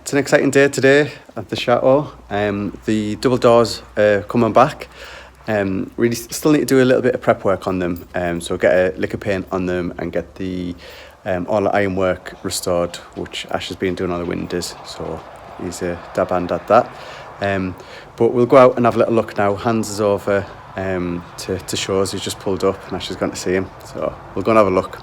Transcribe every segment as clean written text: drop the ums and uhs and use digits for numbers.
It's an exciting day today at the Chateau. The double doors are coming back. Really still need to do a little bit of prep work on them. So get a lick of paint on them and get the all the ironwork restored, which Ash has been doing on the windows. So he's a dab hand at that. But we'll go out and have a little look now. Hans is over to shows. He's just pulled up and Ash is going to see him. So we'll go and have a look.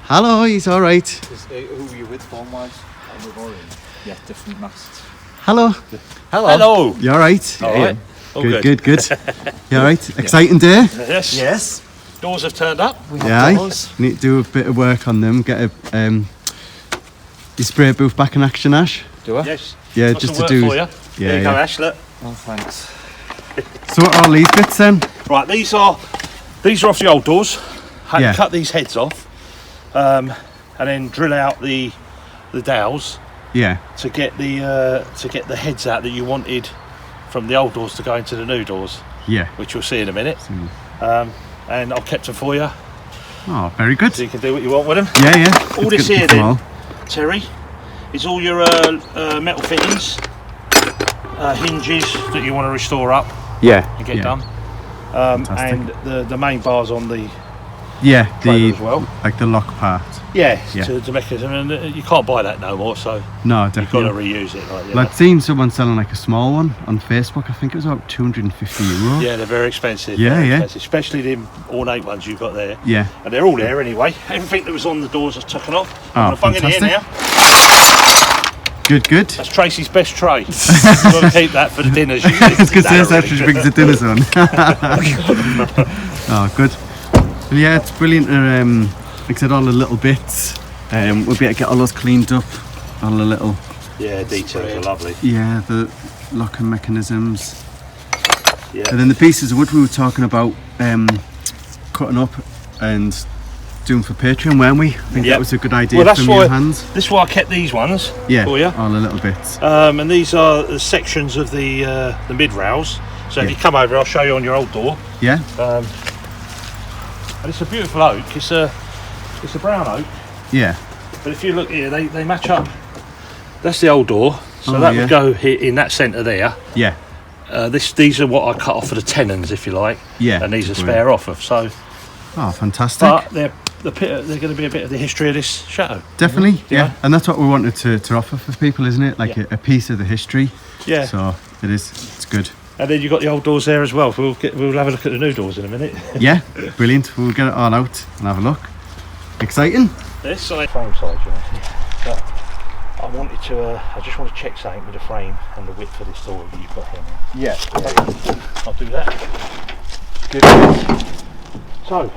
Hello, he's all right. Who are you with phone-wise? I'm with Orange. Yeah, different masts. Hello. Hello. You all right? All right. All good. You all right? Exciting day? Yes. Doors have turned up. We have doors. Need to do a bit of work on them. Get a your spray booth back in action, Ash. Do I? Yes. Yeah, Got just some to work do. for you. Yeah, There you go, Ash. Look. Oh, thanks. So what are all these bits then? Right. These are off the old doors. Had Yeah. to cut these heads off, and then drill out the dowels Yeah. to get the heads out that you wanted from the old doors to go into the new doors, Yeah. which you'll see in a minute. And I've kept them for you, Oh, very good. so you can do what you want with them. Yeah. All It's this good to here keep them then, all. Terry, is all your metal fittings, hinges that you want to restore up Yeah. and get yeah. done, Fantastic. and the main bars on the Yeah, trailer as well. like the lock part. Yeah. Yeah. To mechanism, and you can't buy that no more, so No, you've got to definitely. reuse it. Like, I'd seen someone selling like a small one on Facebook. I think it was about €250. yeah, they're very expensive. Yeah, very yeah. expensive, especially the ornate ones you've got there. Yeah. And they're all there anyway. Everything that was on the doors is taken off. Oh, I'm going to bung it in here fantastic. now. Good. That's Tracy's best tray. You've got to keep that for the dinners. It's because there's actually brings the dinners on. Oh, good. Well, yeah, it's brilliant. Like I said, all the little bits. We'll be able to get all those cleaned up. All the little, Yeah, details are lovely. yeah, the locking mechanisms. Yeah. And then the pieces of wood we were talking about cutting up and doing for Patreon, weren't we? I think Yep. that was a good idea Well, that's from why your hands. this is why I kept these ones Yeah, for you. all the little bits. And these are the sections of the mid rails. So if Yeah. you come over, I'll show you on your old door. Yeah, And it's a beautiful oak. It's a brown oak. yeah, But if you look here, they match up. That's the old door. So Oh, that yeah. would go here in that centre there. yeah, These are what I cut off for the tenons, if you like. Yeah, And these are brilliant. spare off of. So, Oh, fantastic. but they're going to be a bit of the history of this chateau. Definitely, yeah. Yeah. And that's what we wanted to offer for people, isn't it? Like Yeah. a piece of the history. Yeah. So it is. It's good. And then you've got the old doors there as well. We'll have a look at the new doors in a minute. Yeah, brilliant. We'll get it all out and have a look. Exciting. This side, frame size, you know. But I wanted to. I just want to check something with the frame and the width of this door that you've got here now. Yeah. I'll do that. Good. So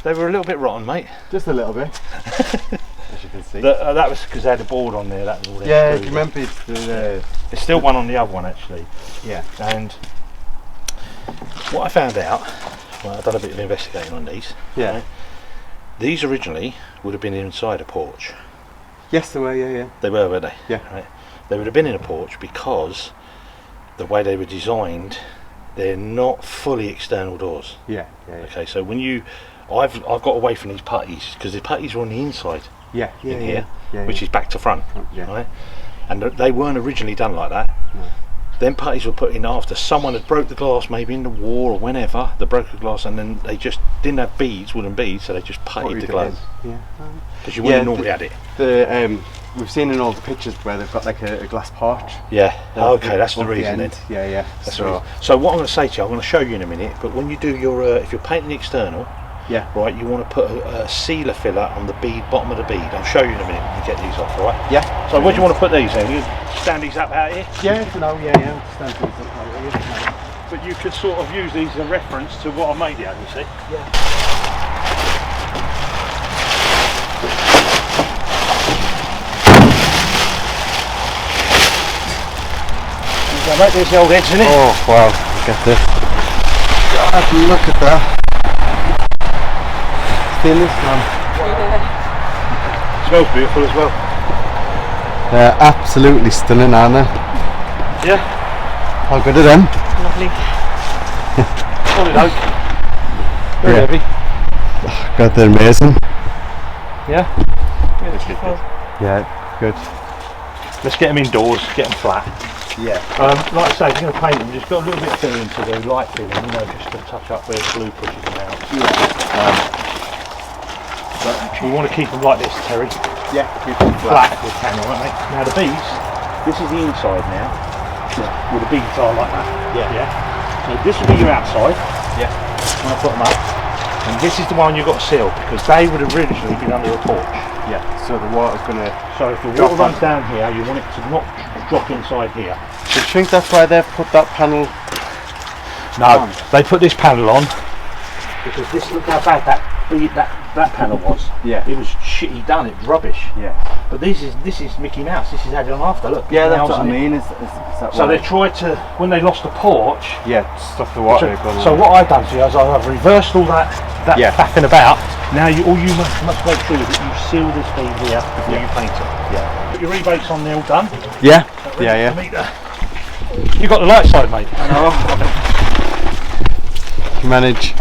they were a little bit rotten, mate. Just a little bit. As you can see. That was because they had a board on there. That was all there. Yeah, do you remember the There's still one on the other one actually. yeah. And what I found out, well, I've done a bit of investigating on these. Yeah. right? These originally would have been inside a porch. Yes, they were, yeah. They were they? Yeah. Right. They would have been in a porch because the way they were designed, they're not fully external doors. Yeah. Okay, so when I've got away from these putties because the putties are on the inside Yeah. in here, which is back to front, Yeah. right? And they weren't originally done like that. No. Then putties were put in after someone had broke the glass, maybe in the war or whenever they broke the glass, and then they just didn't have beads, wooden beads, so they just puttied the glass Yeah. because you wouldn't normally had it. The we've seen in all the pictures where they've got like a glass porch. Yeah. Okay, that's the Above reason then. end. Yeah. That's the reason. So what I'm going to say to you, I'm going to show you in a minute. But when you do your, if you're painting the external, right, you want to put a sealer filler on the bead, bottom of the bead. I'll show you in a minute when you get these off, right? Yeah. So where do you want to put these in? You stand these up out here? Yeah, no, yeah. Stand things up out here. But you could sort of use these as a reference to what I made out, you see? Yeah. Right, there's the old edge, isn't it? Oh wow, look at this. God, look at that. Stainless man. Smells beautiful as well. They're absolutely stunning, aren't they? Yeah. How good are them? Lovely. Solid oak. Very Yeah. heavy. Oh, God, they're amazing. Yeah. Beautiful. Yeah, good. Let's get them indoors, get them flat. Yeah. Like I say, if you're going to paint them, just got a little bit of filling to the light filling, you know, just to touch up where the glue pushes them out. But we want to keep them like this, Terry. Yeah, keep them Flat if we can, alright mate? Now the beads, this is the inside now, where the beads are like that. Yeah. So this will be your outside. Yeah. When I put them up. And this is the one you've got to seal, because they would have originally been under a porch. Yeah, so the water's going to... So if the water runs down here, you want it to not drop inside here. Do you think that's why they've put that panel No, they put this panel on because this, look how bad that panel was. Yeah. It was shitty done, it was rubbish. Yeah. But this is Mickey Mouse, this is added on after, look. Yeah, that's nails what I in it. mean. Is that So why? they tried to, when they lost the porch, Yeah, stop the water. so what I've done to you is I've reversed all that Yeah. faffing about. Now all you must make sure that you seal this bead here before you paint it. Yeah. Put your rebates on there all done. Yeah. Ready Yeah. for me to- You got the light side, mate. You manage.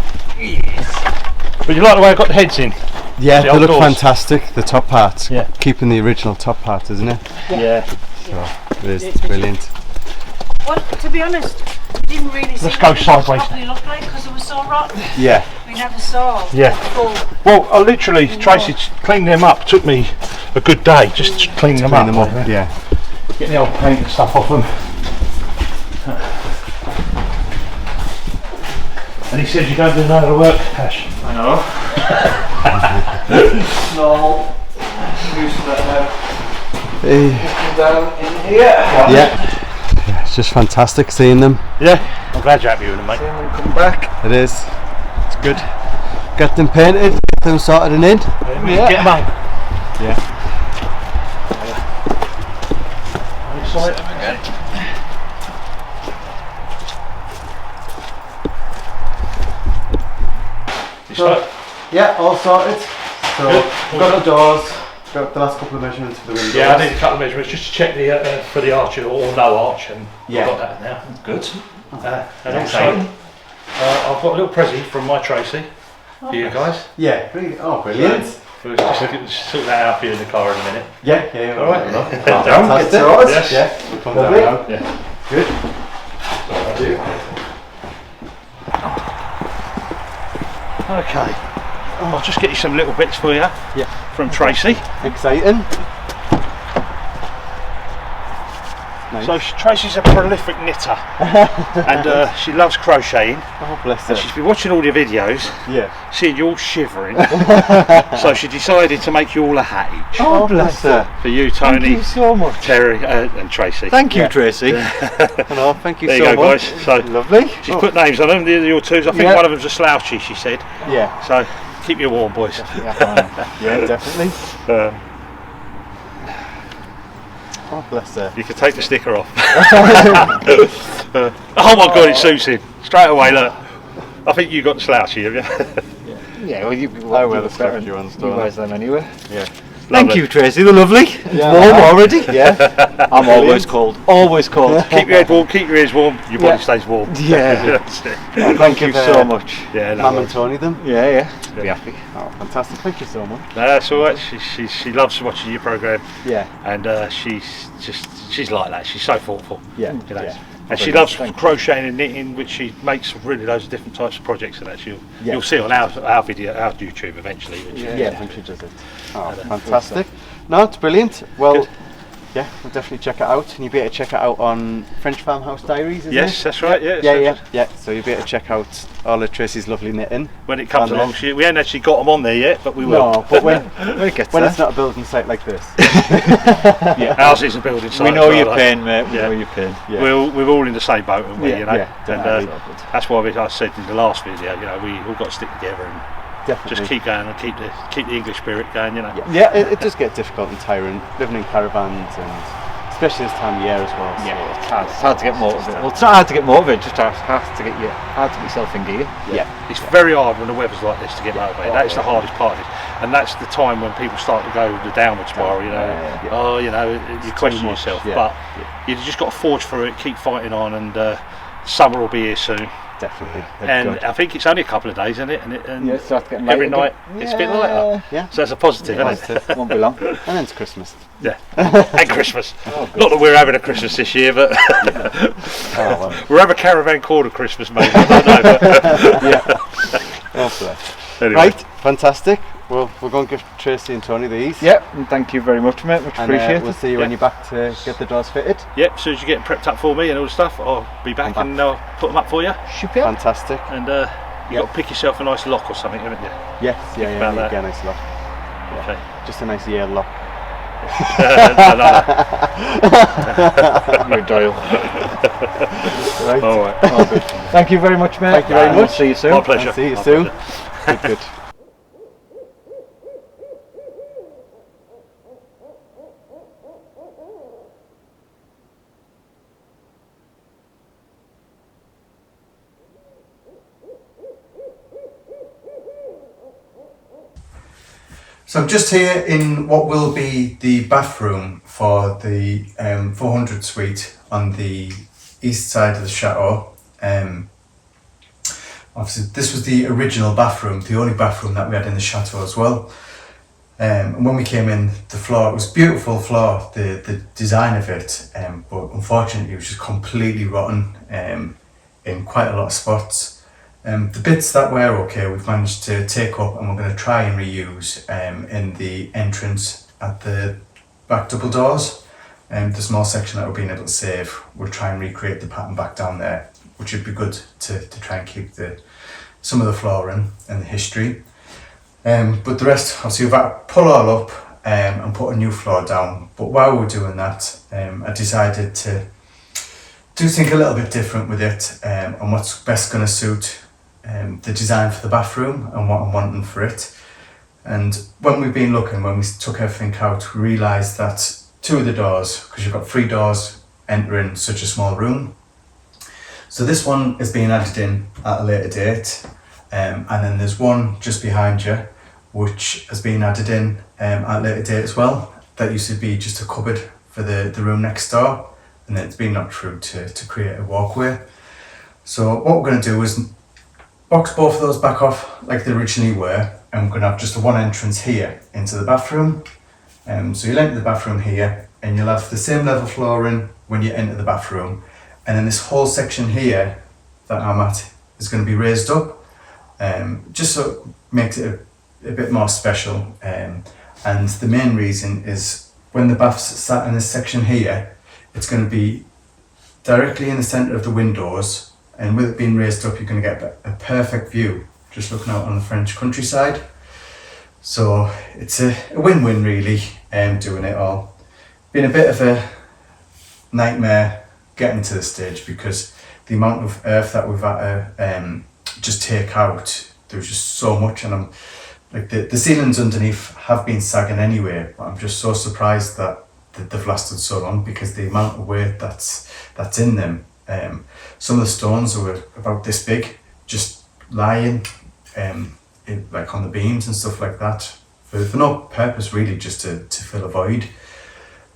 But you like the way I got the heads in? Yeah, The they look outdoors. fantastic. The top parts. Yeah. Keeping the original top part, isn't it? Yeah. So it is. It's brilliant. Well, to be honest, we didn't really see Let's go what it sideways. properly looked like because it was so rotten. Yeah. We never saw. Yeah. Full. Well, I literally, Tracy, cleaning them up took me a good day, just cleaning them Clean up. them up. Yeah. Getting the old paint and stuff off them. And he says you don't do none of the work, Ash. I know. No. Used to that Hey. down in here. Yeah. It's just fantastic seeing them. Yeah, I'm glad you're happy with them, mate. Then we come back. It is. It's good. Get them painted. Get them sorted and in. Get them out. Yeah. Sorry. So, yeah, all sorted. So, Good. we've got the doors. Got the last couple of measurements for the windows. Yeah, I need a couple of measurements just to check the for the arch or no arch, and Yeah. I've got that now. Good. And also, I've got a little present from my Tracy for you guys. Yeah. Brilliant. We'll just sort that out for you in the car in a minute. Yeah. All right. Fantastic. Yes. Yeah. We'll come Lovely. down now. Yeah. Good. I do. Okay. I'll just get you some little bits for you. Yeah. From Tracy. Exciting. Nice. So Tracy's a prolific knitter, and she loves crocheting. Oh, bless her. And she's been watching all your videos, Yeah. seeing you all shivering. So she decided to make you all a hat each. Oh, bless her. For you, Tony, Thank you so much. Terry, and Tracy. Thank you, Yeah. Tracy. Hello, thank you There you so go, much. guys. So Lovely. she's put names on them. They're your twos. I think Yeah. one of them's a slouchy. She said. Yeah. So keep you warm, boys. Yeah, definitely. Oh, bless her. You can take the sticker off. Oh my God, it suits him straight away. Look, I think you got the slouchy, have you? Yeah, well, you I wear the stuff you want, you wear them anyway. Yeah. Thank you, Tracy. They're lovely. Yeah. Warm already. Yeah. I'm always cold. Always cold. Keep your head warm, keep your ears warm, your body Yeah. stays warm. Yeah. That's it. Thank you so much. Yeah, no Mum and worries. Tony them. Yeah. Be happy. Oh, fantastic. Thank you so much. No, that's all right. She loves watching your programme, Yeah. and she's like that. She's so thoughtful. Yeah. You know. Yeah. And she loves crocheting and knitting, which she makes really loads of different types of projects, and that you'll see on our video, our YouTube eventually. Yeah, when she does it. Oh, fantastic. No, it's brilliant. Well, Good. yeah, we'll definitely check it out, and you'll be able to check it out on French Farmhouse Diaries, isn't it? Yes, that's right. Yeah, Yeah. So you'll be able to check out all of Tracy's lovely knitting. When it comes on along, there. we haven't actually got them on there yet, but we will. No, but when It's it's not a building site like this. yeah. Ours is a building site. We know as well, your like. pain, mate. We Yeah. know your pain. Yeah. We're all in the same boat, aren't we? Yeah, You know, yeah, and definitely. that's why I said in the last video, you know, we all got to stick together and Definitely. just keep going and keep the English spirit going, you know. Yeah, it does get difficult and tiring living in caravans, and especially this time of year as well. So Yeah, it's hard to get motivated. Well, it's not hard to get motivated, just hard to get yourself in gear. Yeah. It's very hard when the weather's like this to get motivated. That's the hardest part of it. And that's the time when people start to go the downward spiral, you know. Yeah. Oh, you know, you question much, yourself. yeah. But you've just got to forge through it, keep fighting on, and summer will be here soon. Definitely. And I think it's only a couple of days, isn't it? And Yeah, it starts getting every lighter night again. it's a bit lighter. Yeah. So that's a positive, isn't it? It won't be long. And then it's Christmas. Yeah. And Christmas. Not that we're having a Christmas this year, but Oh, well. we'll have a caravan called a Christmas, maybe. I don't know. But Yeah. Oh, bless. anyway. Right, fantastic. Well, we're going to give Tracy and Tony these. Yep, and thank you very much, mate. Much And appreciated. we'll see you when you're back to get the doors fitted. Yep, as soon as you get prepped up for me and all the stuff, I'll be back I'm and I'll put them up for you. Super. Fantastic. And you've got to pick yourself a nice lock or something, haven't you? Yes, yeah, about you that. get a nice lock. Okay. Just a nice year lock. No. You're a dial. Right. All right. Oh, good. Thank you very much, mate. Thank you very And we'll much. see you soon. My pleasure. And see you My soon. pleasure. Good. So I'm just here in what will be the bathroom for the 400 suite on the east side of the chateau. Obviously this was the original bathroom, the only bathroom that we had in the chateau as well. And when we came in, the floor, it was a beautiful floor, the design of it, but unfortunately it was just completely rotten in quite a lot of spots. The bits that were okay, we've managed to take up and we're going to try and reuse in the entrance at the back double doors. The small section that we've been able to save, we'll try and recreate the pattern back down there, which would be good to try and keep some of the flooring and the history. But the rest, obviously we've had to pull all up and put a new floor down. But while we were doing that, I decided to do something a little bit different with it and what's best going to suit the design for the bathroom and what I'm wanting for it. And when we've been looking, when we took everything out, we realised that two of the doors, because you've got 3 doors entering such a small room, so this one is being added in at a later date, and then there's one just behind you which has been added in at a later date as well. That used to be just a cupboard for the room next door, and then it's been knocked through to create a walkway. So what we're going to do is box both of those back off like they originally were, and we're going to have just a one entrance here into the bathroom. So you'll enter the bathroom here and you'll have the same level flooring when you enter the bathroom, and then this whole section here that I'm at is going to be raised up, just so it makes it a bit more special. And the main reason is when the bath's sat in this section here, it's going to be directly in the centre of the windows, and with it being raised up you're going to get a perfect view just looking out on the French countryside. So it's a win-win really, doing it all. Been a bit of a nightmare getting to this stage because the amount of earth that we've had to just take out, there's just so much, and I'm like the ceilings underneath have been sagging anyway, but I'm just so surprised that they've lasted so long because the amount of weight that's in them. Some of the stones were about this big, just lying like on the beams and stuff like that, for no purpose really, just to fill a void.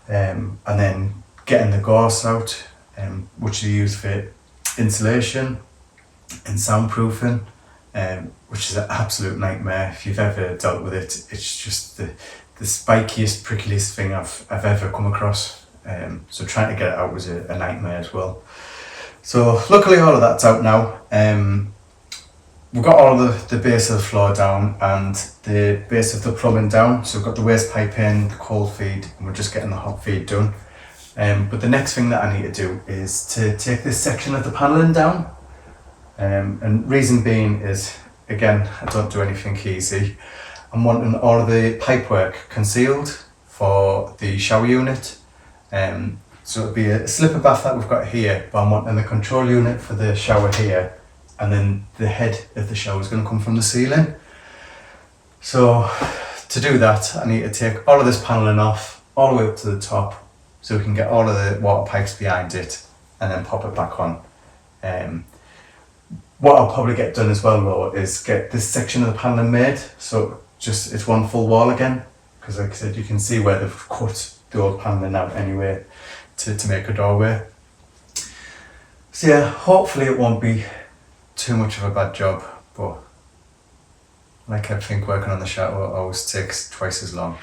And then getting the gorse out, which they use for insulation and soundproofing, which is an absolute nightmare. If you've ever dealt with it, it's just the spikiest, prickliest thing I've ever come across. So trying to get it out was a nightmare as well. So luckily all of that's out now. we've got all the base of the floor down and the base of the plumbing down. So we've got the waste pipe in, the cold feed, and we're just getting the hot feed done. But the next thing that I need to do is to take this section of the panelling down. And reason being is, again, I don't do anything easy. I'm wanting all of the pipework concealed for the shower unit. So it'll be a slipper bath that we've got here, but I'm wanting the control unit for the shower here, and then the head of the shower is going to come from the ceiling. So to do that, I need to take all of this panelling off, all the way up to the top, so we can get all of the water pipes behind it, and then pop it back on. What I'll probably get done as well though is get this section of the panelling made, so just it's one full wall again, because like I said, you can see where they've cut the old panelling out anyway to make a doorway. So yeah, hopefully it won't be too much of a bad job, but like everything, working on the chateau always takes twice as long.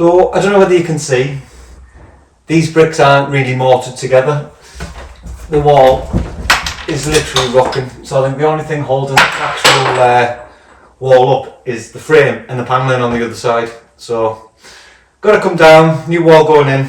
So I don't know whether you can see, these bricks aren't really mortared together. The wall is literally rocking, so I think the only thing holding the actual wall up is the frame and the panelling on the other side. So got to come down, new wall going in.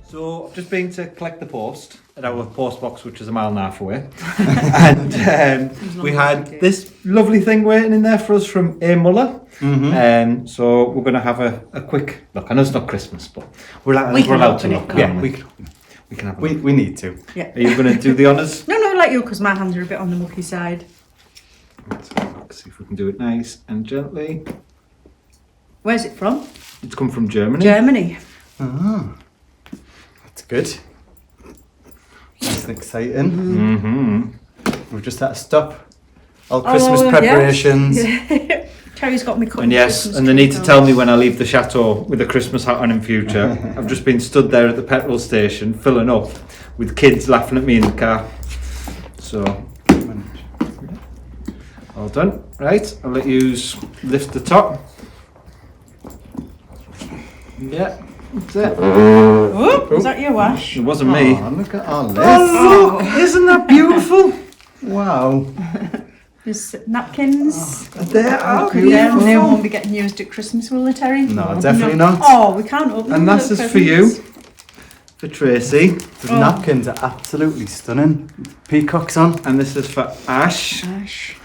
So I've just been to collect the post at our post box, which is a mile and a half away, and we had this lovely thing waiting in there for us from A. Muller. So we're going to have a quick look. I know it's not Christmas, but we're allowed to look. Yeah, we can have a look. We need to. Yeah. Are you going to do the honours? No, like you, because my hands are a bit on the mucky side. Let's have a look, see if we can do it nice and gently. Where's it from? It's come from Germany. Germany. Ah, that's good. That's exciting. We've just had to stop all Christmas preparations. Yes. Terry's got me cutting. And yes, Christmas and they need to tree tell me when I leave the chateau with a Christmas hat on in future. I've just been stood there at the petrol station filling up with kids laughing at me in the car. So, all done. Right, I'll let you lift the top. Yeah, that's it. Oh, was that your wash? It wasn't me. Oh, look at all this. Oh, look! Isn't that beautiful? Wow. There's napkins. They are They beautiful. won't be getting used at Christmas, will they, Terry? No, definitely not. Oh, we can't open them. And that's little just for you, presents. for Tracy. The napkins are absolutely stunning. Peacocks on. And this is for Ash. Ash.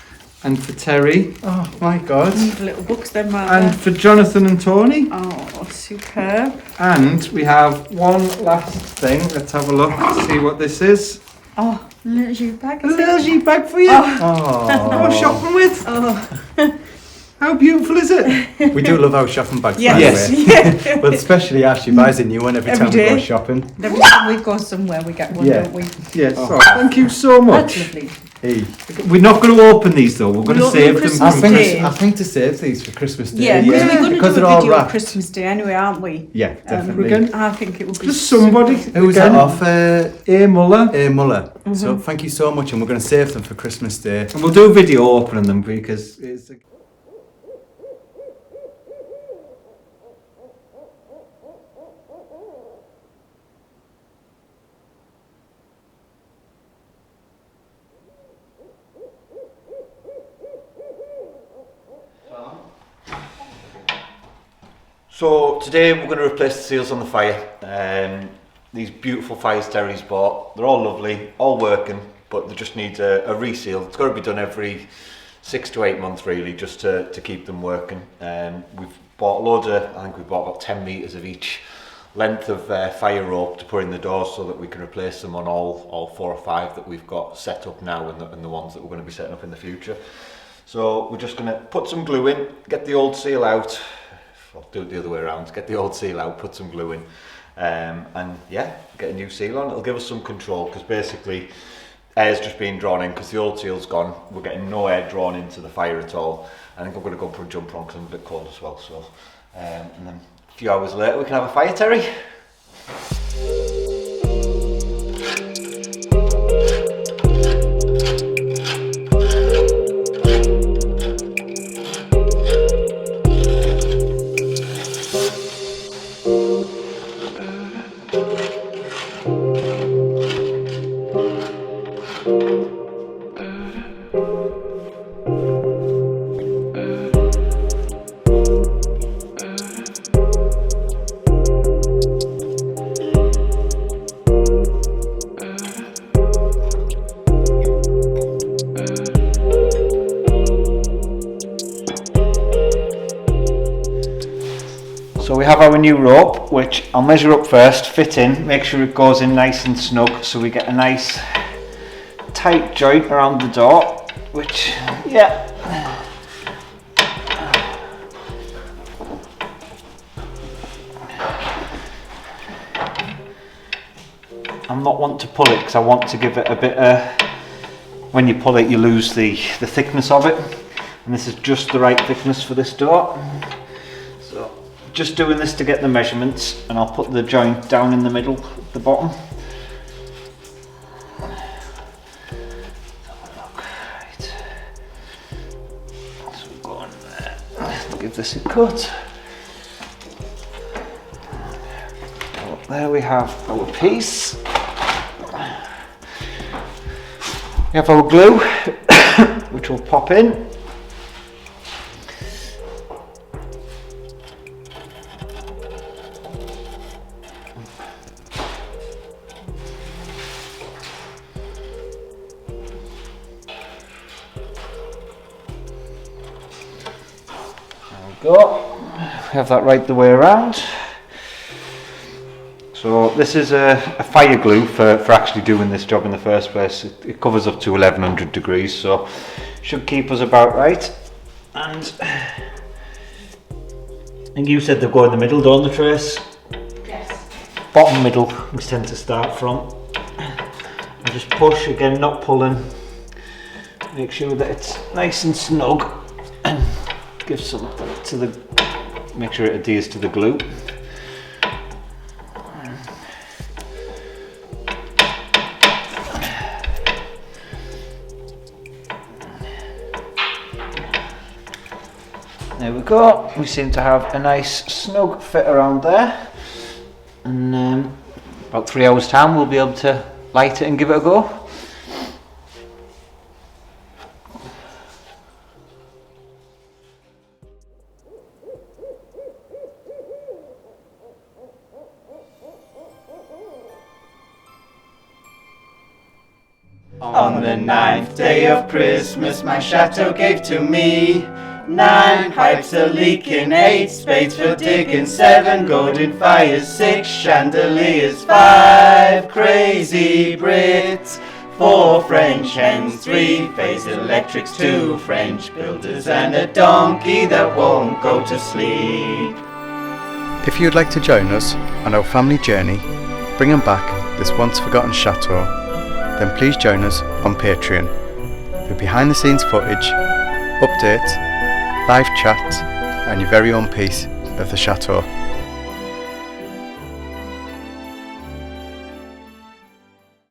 And for Terry. Oh my god. The little books then, And Martha. for Jonathan and Tony. Oh, superb. And we have one last thing. Let's have a look, see what this is. Oh, a little jute bag. A little Jeep bag for you. Oh. Go shopping with. Oh, How beautiful is it? We do love our shopping bags, yes. by the way. Well, especially Ash, she buys a new one every Every time we go day. shopping. Every time we go somewhere, we get one, Yeah. don't we? Yes. Thank you so much. That's lovely. E. We're not going to open these though. We're going to Not save on them. Christmas from Day. I think to save these for Christmas Day. Yeah, because we're going to because do they're a all video on wrapped. Christmas Day anyway, aren't we? Yeah, definitely. Again? I think it would be. There's somebody. Who was that again, off? A. Muller. A. Muller. So thank you so much, and we're going to save them for Christmas Day. And we'll do a video opening them because it's. So today we're going to replace the seals on the fire. These beautiful fire terries bought, they're all lovely, all working, but they just need a reseal. It's got to be done every 6 to 8 months really, just to keep them working. We've bought loads of, I think we bought about 10 metres of each length of fire rope to put in the doors so that we can replace them on all 4 or 5 that we've got set up now and the ones that we're going to be setting up in the future. So we're just going to put some glue in, get the old seal out. I'll do it the other way around, get the old seal out, put some glue in, and yeah, get a new seal on. It'll give us some control because basically air's just being drawn in because the old seal's gone. We're getting no air drawn into the fire at all. I think I'm going to go for a jumper on because I'm a bit cold as well. So, and then a few hours later we can have a fire terry. So we have our new rope, which I'll measure up first, fit in, make sure it goes in nice and snug so we get a nice tight joint around the door, which, yeah. I'm not wanting to pull it because I want to give it a bit when you pull it you lose the thickness of it, and this is just the right thickness for this door. So just doing this to get the measurements, and I'll put the joint down in the middle at the bottom. Right. So we'll go on there. Let's give this a cut. So there we have our piece. We have our glue, which will pop in. Go. We have that right the way around. So this is a fire glue for actually doing this job in the first place. It covers up to 1100 degrees, so should keep us about right. And I think you said they go in the middle, don't they, Trace? Yes. Bottom middle we tend to start from. And just push, again not pulling. Make sure that it's nice and snug. And give some to the, make sure it adheres to the glue. There we go, we seem to have a nice snug fit around there, and about 3 hours time we'll be able to light it and give it a go. On the 9th day of Christmas, my chateau gave to me 9 pipes a leaking, 8 spades for digging, 7 golden fires, 6 chandeliers, 5 crazy Brits, 4 French hens, 3 phase electrics, 2 French builders, and a donkey that won't go to sleep. If you'd like to join us on our family journey, bringing back this once forgotten chateau, then please join us on Patreon. for behind the scenes footage, updates, live chats and your very own piece of the chateau.